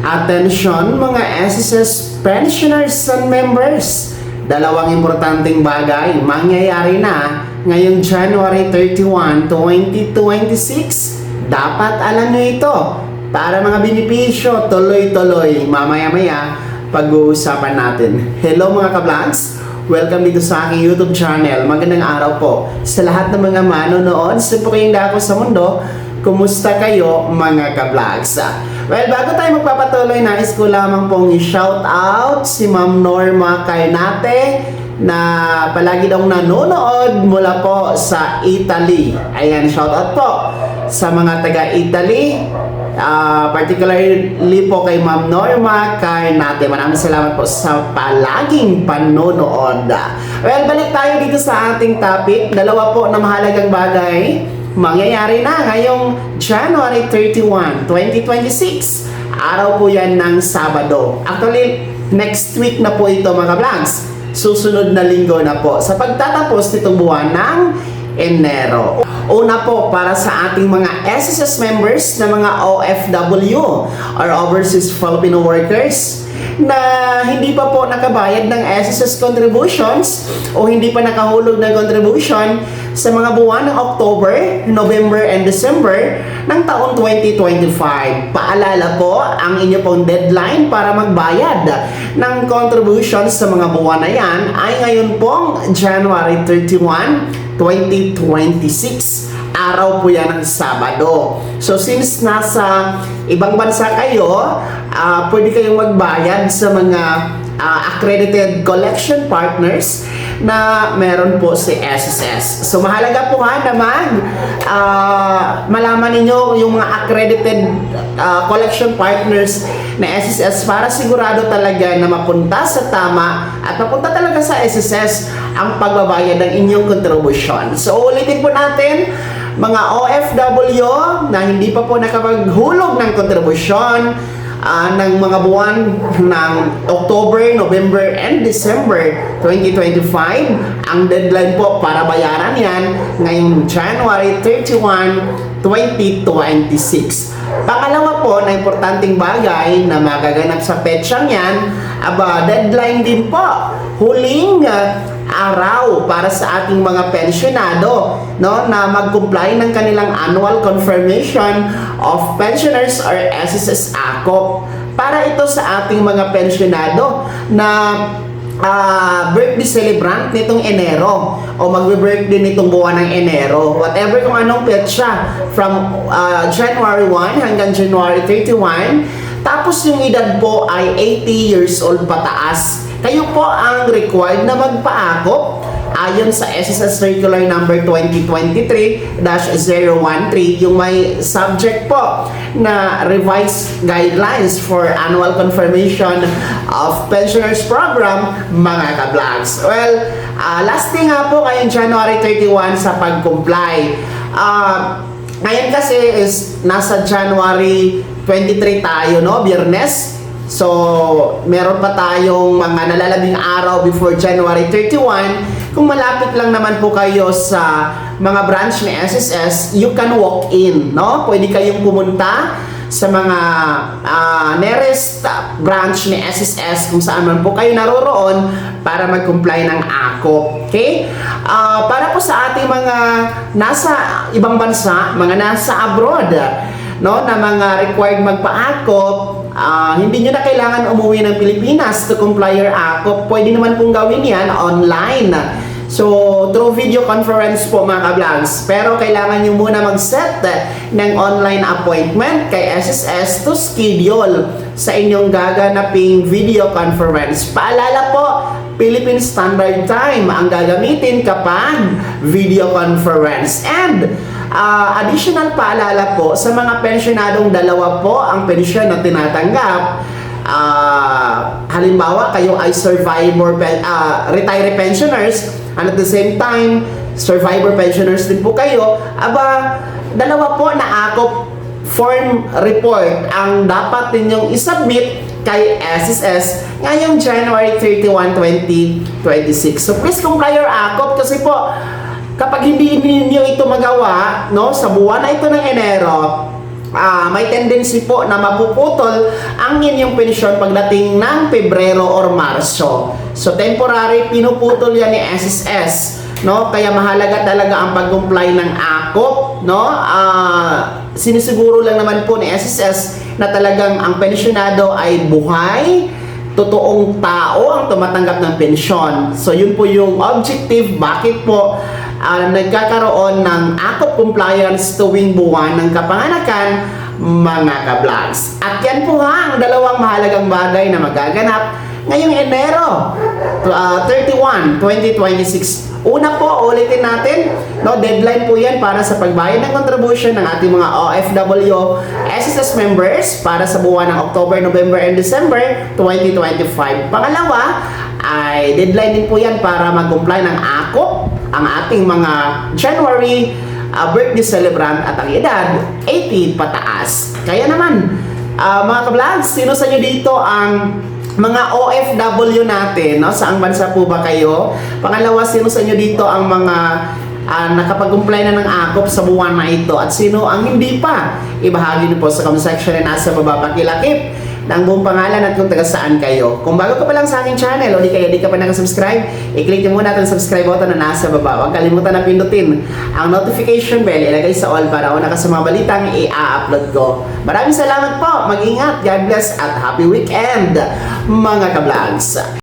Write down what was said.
Atensyon mga SSS pensioners and members. Dalawang importanteng bagay mangyayari na ngayong January 31, 2026. Dapat alam nyo ito para mga benepisyo tuloy-tuloy. Mamaya-maya pag-uusapan natin. Hello mga ka-vlogs! Welcome dito sa aking YouTube channel. Magandang araw po sa lahat ng mga manonood sa pukayong dako sa mundo. Kumusta kayo mga ka-vlogs? Well, bago tayo magpapatuloy, nais ko lamang pong i-shout out si Ma'am Norma Carnate na palagi daw nanonood mula po sa Italy. Ayan, shout out po sa mga taga-Italy. Particularly po kay Ma'am Norma Carnate. Maraming salamat po sa palaging panonood. Well, balik tayo dito sa ating topic. Dalawa po na mahalagang bagay mangyayari na ngayong January 31, 2026. Araw po yan ng Sabado. Actually, next week na po ito mga vlogs. Susunod na linggo na po sa pagtatapos nitong buwan ng Enero. Una po para sa ating mga SSS members na mga OFW or Overseas Filipino Workers na hindi pa po nakabayad ng SSS contributions o hindi pa nakahulog ng contribution sa mga buwan ng October, November, and December ng taon 2025. Paalala po, ang inyo pong deadline para magbayad ng contributions sa mga buwan na yan ay ngayon pong January 31, 2026. Araw po yan ng Sabado. So since nasa ibang bansa kayo, pwede kayong magbayad sa mga accredited collection partners na meron po si SSS. So mahalaga po nga naman malaman ninyo yung mga accredited collection partners na SSS para sigurado talaga na mapunta sa tama at mapunta talaga sa SSS ang pagbabayad ng inyong kontribusyon. So ulitin po natin, mga OFW na hindi pa po nakapaghulog ng kontribusyon ng mga buwan ng October, November, and December 2025. Ang deadline po para bayaran yan ngayong January 31, 2026. Pangalawa po na importanteng bagay na magaganap sa petsang yan, deadline din po. Huling araw para sa ating mga pensionado, no, na mag-comply ng kanilang annual confirmation of pensioners or SSS ACOP. Para ito sa ating mga pensionado na birthday celebrant nitong Enero o magbe-birthday nitong buwan ng Enero, whatever kung anong petsa from January 1 hanggang January 31, tapos yung edad po ay 80 years old pataas. Kayo po ang required na magpa-ACOP ayon sa SSS Circular Number 2023-013, yung may subject po na revised guidelines for annual confirmation of pensioners program mga ka-vlogs. Well, last thing nga po ngayong January 31 sa pag-comply. Ngayon kasi is nasa January 23 tayo, no? Biyernes. So, meron pa tayong mga nalalabing araw before January 31. Kung malapit lang naman po kayo sa mga branch ni SSS, you can walk in, no? Pwede kayong pumunta sa mga nearest branch ni SSS kung saan man po kayo naroroon para mag-comply ng ACOP. Okay? Para po sa ating mga nasa ibang bansa, mga nasa abroad, no, na mga required magpa-ACOP, hindi nyo na kailangan umuwi ng Pilipinas to comply your ACOP. Pwede naman pong gawin yan online. So, through video conference po mga ka-vlogs. Pero kailangan nyo muna mag-set ng online appointment kay SSS to schedule sa inyong gaganaping video conference. Paalala po, Philippine Standard Time ang gagamitin kapag video conference. And additional paalala po sa mga pensionadong dalawa po ang pensyon na tinatanggap. Halimbawa kayo ay retiree pensioners and at the same time survivor pensioners din po kayo, dalawa po na ACOP form report ang dapat ninyong isubmit kay SSS ngayong January 31, 2026. So please comply your ACOP kasi po kapag hindi niyo ito magawa, no, sa buwan na ito ng Enero, may tendency po na mapuputol ang inyong pensyon pagdating ng Pebrero or Marso. So temporary pinuputol yan ni SSS, no? Kaya mahalaga talaga ang pag-comply ng AKOP, no? Sinisiguro lang naman po ni SSS na talagang ang pensyonado ay buhay, totoong tao ang tumatanggap ng pensyon. So yun po yung objective, bakit po nagkakaroon ng AKOP compliance tuwing buwan ng kapanganakan, mga ka-vlogs. At yan po ang dalawang mahalagang bagay na magaganap ngayong Enero 31, 2026. Una po, ulitin natin, no, deadline po yan para sa pagbayad ng contribution ng ating mga OFW SSS members para sa buwan ng October, November, and December 2025. Pangalawa, ay deadline din po yan para mag-comply ng AKOP ang ating mga January birthday celebrant at ang edad 80 pataas. Kaya naman, mga ka-vlogs, sino sa inyo dito ang mga OFW natin, no? Saang bansa po ba kayo? Pangalawa, sino sa inyo dito ang mga nakapag-comply na ng AKOP sa buwan na ito? At sino ang hindi pa? Ibahagi niyo po sa comment section na nasa baba, pakilakip ng buong pangalan at kung taga saan kayo. Kung bago ka pa lang sa aking channel o di ka pa nakasubscribe, i-click niyo muna ang subscribe button na nasa baba. Huwag kalimutan na pindutin ang notification bell, ilagay sa all para una ka sa mga balitang i-upload ko. Maraming salamat po, mag-ingat, God bless at happy weekend mga ka-vlogs.